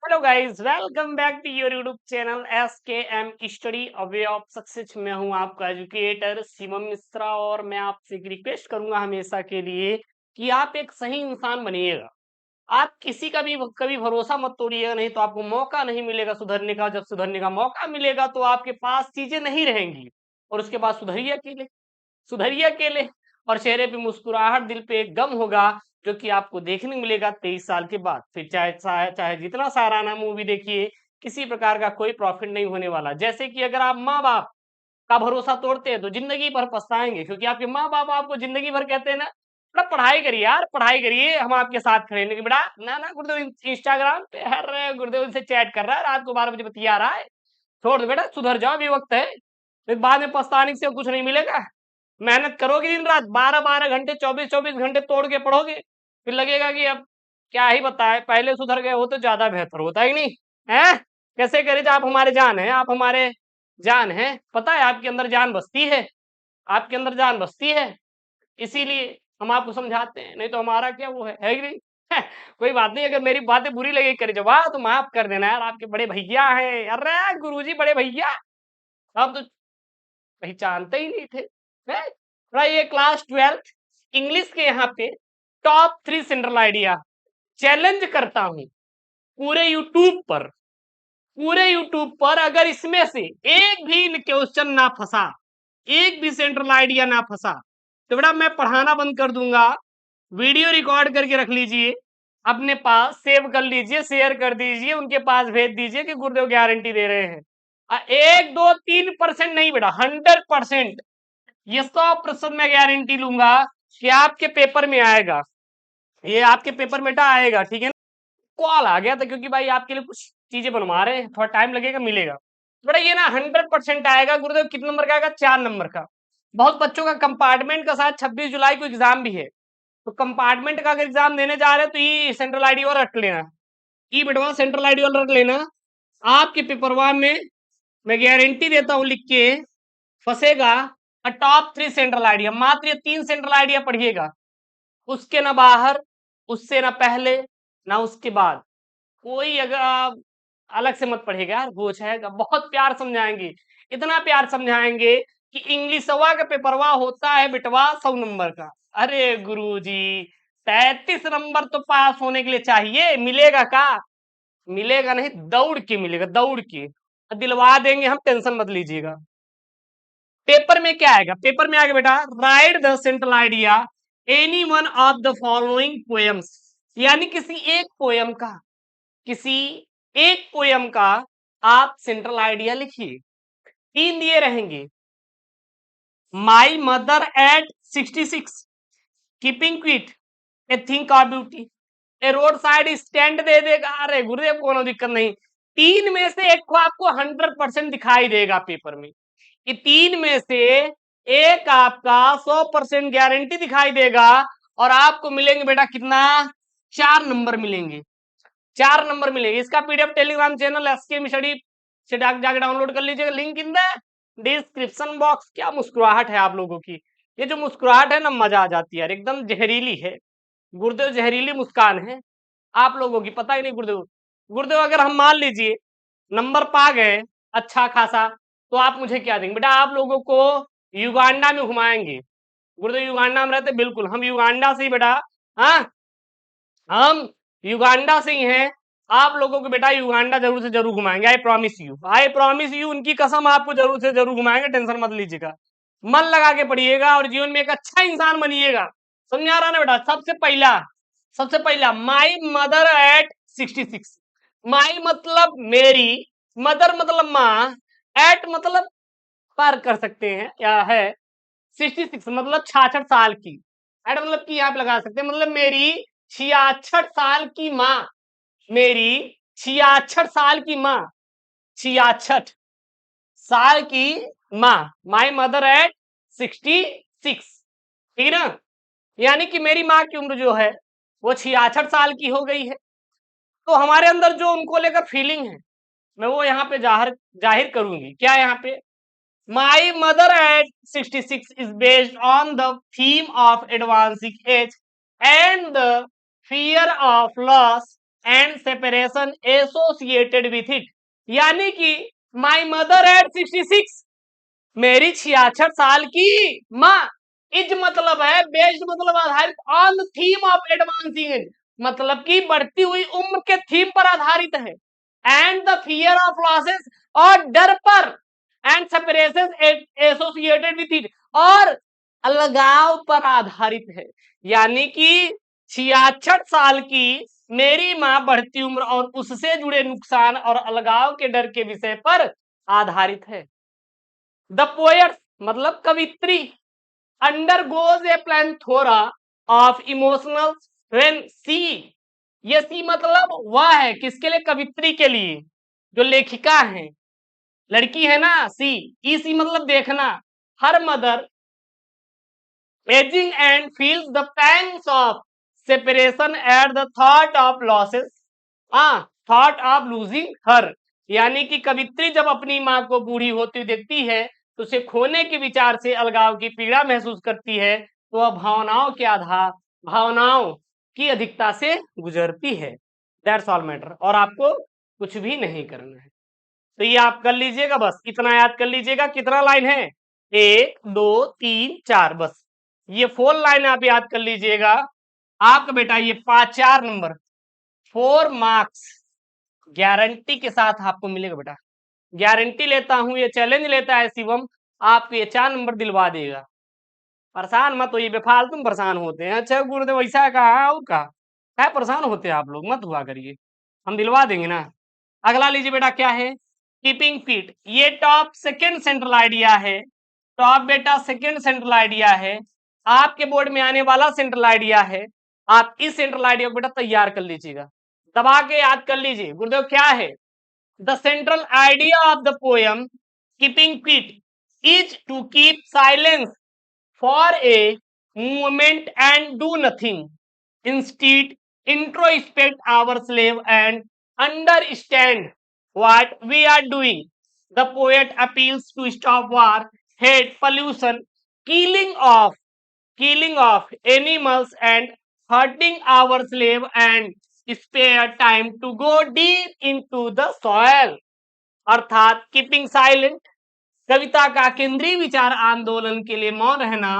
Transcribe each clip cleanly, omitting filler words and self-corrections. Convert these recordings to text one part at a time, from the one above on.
Hello guys, welcome back to your YouTube channel SKM study away of success. मैं हूं आपका educator Shivam Mishra और मैं आपसे एक रिक्वेस्ट करूंगा हमेशा के लिए कि आप एक सही इंसान बनिएगा। आप किसी का भी कभी भरोसा मत तोड़िएगा, नहीं तो आपको मौका नहीं मिलेगा सुधरने का। जब सुधरने का मौका मिलेगा तो आपके पास चीजें नहीं रहेंगी और उसके बाद सुधरिए अकेले और चेहरे पे मुस्कुराहट, दिल पे एक गम होगा जो कि आपको देखने मिलेगा 23 साल के बाद। फिर चाहे चाहे चाहे जितना साराना मूवी देखिए, किसी प्रकार का कोई प्रॉफिट नहीं होने वाला। जैसे कि अगर आप माँ बाप का भरोसा तोड़ते हैं तो जिंदगी भर पछताएंगे, क्योंकि आपके माँ बाप आपको जिंदगी भर कहते हैं ना, बेटा पढ़ाई करिए यार, पढ़ाई करिए, हम आपके साथ खड़े हैं। लेकिन बेटा ना ना गुरुदेव इंस्टाग्राम पे हर गुरुदेव उनसे चैट कर रहा है, रात को 12 बजे बतिया रहा है। छोड़ दो बेटा, सुधर जाओ, अभी वक्त है। फिर बाद में पछताने से कुछ नहीं मिलेगा। मेहनत करोगे दिन रात 12-12 घंटे, 24-24 घंटे तोड़ के पढ़ोगे, फिर लगेगा कि अब क्या ही बताए, पहले सुधर गए हो तो ज्यादा बेहतर होता है कि नहीं है। कैसे करे, आप हमारे जान है, आप हमारे जान है, पता है आपके अंदर जान बसती है, आपके अंदर जान बसती है, इसीलिए हम आपको समझाते हैं, नहीं तो हमारा क्या वो है कि नहीं। है, कोई बात नहीं, अगर मेरी बातें बुरी लगी करे जवाब तो माफ कर देना यार, आपके बड़े भैया हैं। अरे गुरुजी बड़े भैया, आप तो पहचानते ही नहीं थे। है थोड़ा ये क्लास 12th इंग्लिश के यहाँ पे टॉप 3 सेंट्रल आइडिया चैलेंज करता हूं पूरे यूट्यूब पर। अगर इसमें से एक भी क्वेश्चन ना फंसा, एक भी सेंट्रल आइडिया ना फंसा, तो बेटा मैं पढ़ाना बंद कर दूंगा। वीडियो रिकॉर्ड करके रख लीजिए, अपने पास सेव कर लीजिए, शेयर कर दीजिए, उनके पास भेज दीजिए कि गुरुदेव गारंटी दे रहे हैं। 1-2-3% नहीं बेटा, 100%, ये 100% मैं गारंटी लूंगा कि आपके पेपर में आएगा। ये आपके पेपर में बेटा आएगा, ठीक है ना। कॉल आ गया था क्योंकि भाई आपके लिए कुछ चीजें बनवा रहे हैं, थोड़ा टाइम लगेगा, मिलेगा बेटा। ये ना 100% आएगा। गुरुदेव कितने नंबर का आएगा? 4 नंबर का। बहुत बच्चों का कंपार्टमेंट का साथ 26 जुलाई को एग्जाम भी है, तो कंपार्टमेंट का अगर एग्जाम देने जा रहे हैं तो ये सेंट्रल आईडी और रट लेना, ई बेटवा सेंट्रल आईडी और रट लेना। आपके पेपरवा में मैं गारंटी देता हूं लिख के, फंसेगा टॉप 3 सेंट्रल आइडिया। मात्र ये 3 सेंट्रल आइडिया पढ़िएगा, उसके ना बाहर, उससे ना पहले, ना उसके बाद। कोई अगर अलग से मत पढ़िएगा यार, हो जाएगा। बहुत प्यार समझाएंगे, इतना प्यार समझाएंगे कि इंग्लिशवा का पेपरवा होता है बिटवा 100 नंबर का। अरे गुरुजी 33 नंबर तो पास होने के लिए चाहिए, मिलेगा का? मिलेगा नहीं, दौड़ के मिलेगा, दौड़ के दिलवा देंगे हम, टेंशन मत लीजिएगा। पेपर में क्या आएगा? पेपर में आएगा बेटा, right the central idea any one of the following poems. यानी किसी एक पोयम का आप सेंट्रल आइडिया लिखिए। 3 दिए रहेंगे। My mother at 66, keeping quiet, a thing of beauty, a roadside stand दे देगा। अरे गुरुदेव कोनो दिक्कत नहीं, 3 में से एक को आपको 100% दिखाई देगा पेपर में। कि 3 में से एक आपका 100% गारंटी दिखाई देगा और आपको मिलेंगे बेटा कितना? 4 नंबर मिलेंगे, 4 नंबर मिलेंगे। इसका PDF Telegram channel SK study से जाकर डाउनलोड कर लीजिएगा, link in the description box. क्या मुस्कुराहट है आप लोगों की, ये जो मुस्कुराहट है ना, मजा आ जाती है यार, एकदम जहरीली है। गुरुदेव जहरीली मुस्कान है आप लोगों की, पता ही नहीं। गुरुदेव गुरुदेव अगर हम मान लीजिए नंबर पा गए अच्छा खासा, तो आप मुझे क्या देंगे बेटा? आप लोगों को युगांडा में घुमाएंगे। गुरुदेव युगांडा में रहते, बिल्कुल हम युगांडा से ही बेटा। हाँ, हम युगांडा से ही हैं। आप लोगों को बेटा युगांडा जरूर से जरूर घुमाएंगे, I promise you, I promise you, उनकी कसम, आपको जरूर से जरूर घुमाएंगे, टेंशन मत लीजिएगा। मन लगा के पढ़िएगा और जीवन में एक अच्छा इंसान बनिएगा। समझ आ रहा ना बेटा? सबसे पहला माई मदर एट 66। माई मतलब मेरी, मदर मतलब माँ, एट मतलब पर कर सकते हैं या है, 66 मतलब 66 साल की। एट मतलब की आप लगा सकते हैं, मतलब मेरी 66 साल की माँ, मेरी 66 साल की माँ, 66 साल की माँ, माई मदर एट 66, ठीक है ना। यानी कि मेरी माँ की उम्र जो है वो 66 साल की हो गई है। तो हमारे अंदर जो उनको लेकर फीलिंग है, मैं वो यहाँ पे जाहिर जाहिर करूंगी। क्या यहाँ पे? My mother at 66 is based on the theme of advancing age and the fear of loss and separation associated with it, यानी कि माई मदर एट 66, मेरी 66 साल की माँ, इज मतलब है बेस्ड मतलब आधारित on theme of advancing as, मतलब कि बढ़ती हुई उम्र के थीम पर आधारित है, and the fear of losses, और डर पर, and separation associated with it, और अलगाव पर आधारित है, यानी कि 66 साल की मेरी माँ बढ़ती उम्र और उससे जुड़े नुकसान और अलगाव के डर के विषय पर आधारित है। द पोएट मतलब कवित्री undergoes a plethora of emotional when see, ये सी मतलब वह है किसके लिए, कवित्री के लिए, जो लेखिका है, लड़की है ना, सी, ई सी मतलब देखना, her mother ageing and feels the pangs of separation at the thought of losses, thought of losing her, यानी कि कवित्री जब अपनी माँ को बूढ़ी होती देखती है तो उसे खोने के विचार से अलगाव की पीड़ा महसूस करती है, तो वह भावनाओं की अधिकता से गुजरती है। दैट्स ऑल मैटर, और आपको कुछ भी नहीं करना है। तो ये आप कर लीजिएगा, बस इतना याद कर लीजिएगा। कितना लाइन है, 1 2 3 4, बस ये 4 लाइन आप याद कर लीजिएगा। आपका बेटा ये 4 नंबर 4 मार्क्स गारंटी के साथ आपको मिलेगा बेटा, गारंटी लेता हूं, ये चैलेंज लेता है शिवम, आपको ये 4 नंबर दिलवा देगा। परेशान मत होइए, बेफालतू में परेशान होते हैं। अच्छा गुरुदेव ऐसा कहा और कहा है, परेशान होते हैं आप लोग, मत हुआ करिए, हम दिलवा देंगे ना। अगला लीजिए बेटा, क्या है, कीपिंग फिट, ये टॉप सेकंड सेंट्रल आइडिया है, टॉप बेटा सेकंड सेंट्रल आइडिया है, आपके बोर्ड में आने वाला सेंट्रल आइडिया है। आप इस सेंट्रल आइडिया को बेटा तैयार कर लीजिएगा, दबा के याद कर लीजिए। गुरुदेव क्या है, the central idea of the poem keeping fit is to keep silence for a moment and do nothing. Instead, introspect our slave and understand what we are doing. The poet appeals to stop war, hate, pollution, killing of animals and hurting our slave and spare time to go deep into the soil. अर्थात keeping silent, कविता का केंद्रीय विचार आंदोलन के लिए मौन रहना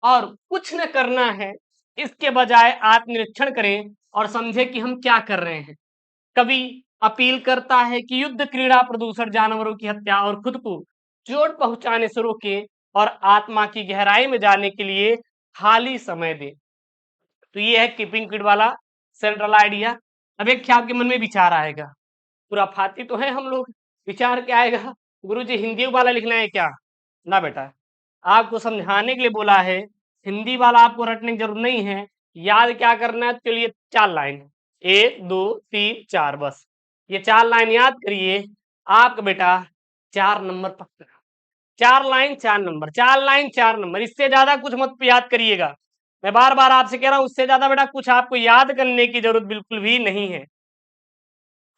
और कुछ न करना है, इसके बजाय आत्मनिरीक्षण करें और समझे कि हम क्या कर रहे हैं। कवि अपील करता है कि युद्ध, क्रीड़ा, प्रदूषण, जानवरों की हत्या और खुद को चोट पहुंचाने से रोके और आत्मा की गहराई में जाने के लिए खाली समय दे। तो ये है कीपिंग फिट वाला सेंट्रल आइडिया। अब एक क्या आपके मन में विचार आएगा, खुराफाती तो है हम लोग, विचार क्या आएगा, गुरुजी हिंदी वाला लिखना है क्या, ना बेटा, आपको समझाने के लिए बोला है, हिंदी वाला आपको रटने की जरूरत नहीं है, याद क्या करना है, चलिए 4 लाइन, 1 2 3 4, बस ये 4 लाइन याद करिए, आपका बेटा 4 नंबर पक्का। 4 लाइन 4 नंबर, 4 लाइन 4 नंबर, इससे ज्यादा कुछ मत याद करिएगा। मैं बार बार आपसे कह रहा हूं, उससे ज्यादा बेटा कुछ आपको याद करने की जरूरत बिल्कुल भी नहीं है।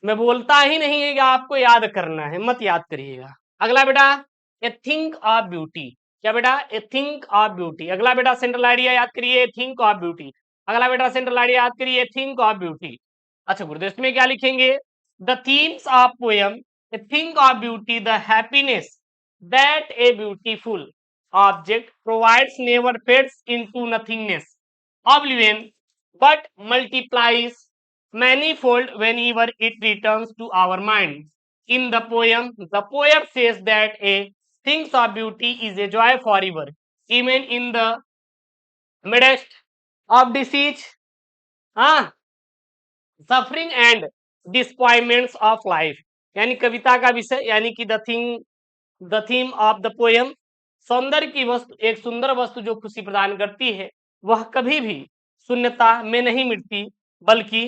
मैं बोलता ही नहीं है कि आपको याद करना है, मत याद करिएगा। अगला बेटा, ए थिंक ऑफ ब्यूटी, क्या बेटा, ए थिंक ऑफ ब्यूटी। अगला बेटा सेंट्रल आइडिया याद करिए, थिंक ऑफ ब्यूटी। अगला बेटा सेंट्रल आइडिया याद करिए, थिंक ऑफ ब्यूटी। अच्छा गुरुदेव इसमें क्या लिखेंगे, the themes of poem, A thing of beauty, the happiness that a beautiful object provides never fades into nothingness, oblivion, but multiplies manifold whenever it returns to our mind. In the poem, the poet says that a things of beauty is a joy forever, even in the midst of disease, suffering and disappointments of life. यानी कविता का विषय, यानी कि the theme of the poem, सौंदर्य की वस्तु, एक सुंदर वस्तु जो खुशी प्रदान करती है, वह कभी भी शून्यता में नहीं मिटती, बल्कि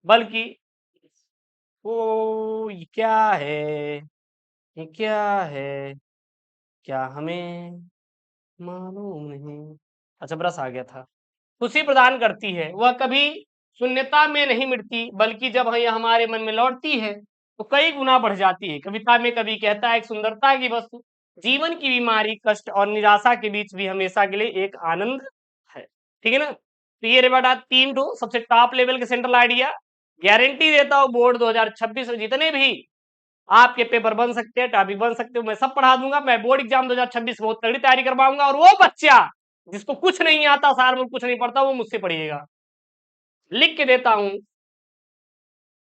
बल्कि वो ये क्या है, ये क्या है, क्या हमें मालूम नहीं। अच्छा ब्रश आ गया था। खुशी प्रदान करती है, वह कभी शून्यता में नहीं मिटती, बल्कि जब यह हमारे मन में लौटती है तो कई गुना बढ़ जाती है। कविता में कवि कहता है, एक सुंदरता की वस्तु जीवन की बीमारी, कष्ट और निराशा के बीच भी हमेशा के लिए एक आनंद है। ठीक है ना। तो ये रे बेटा 3 टू सबसे टॉप लेवल के सेंट्रल आइडिया। गारंटी देता हूं बोर्ड 2026 में जितने भी आपके पेपर बन सकते हैं, टॉपिक बन सकते हो, मैं सब पढ़ा दूंगा। मैं बोर्ड एग्जाम 2026 बहुत तगड़ी तैयारी करवाऊंगा। और वो बच्चा जिसको कुछ नहीं आता, साल में कुछ नहीं पढ़ता, वो मुझसे पढ़िएगा, लिख के देता हूं,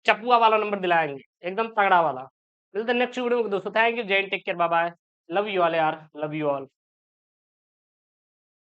चपुआ वाला नंबर दिलाएंगे, एकदम तगड़ा वाला। मिलते नेक्स्ट वीडियो में दोस्तों। थैंक यू, जय हिंद, take care, bye bye, love you all यार, लव यू ऑल।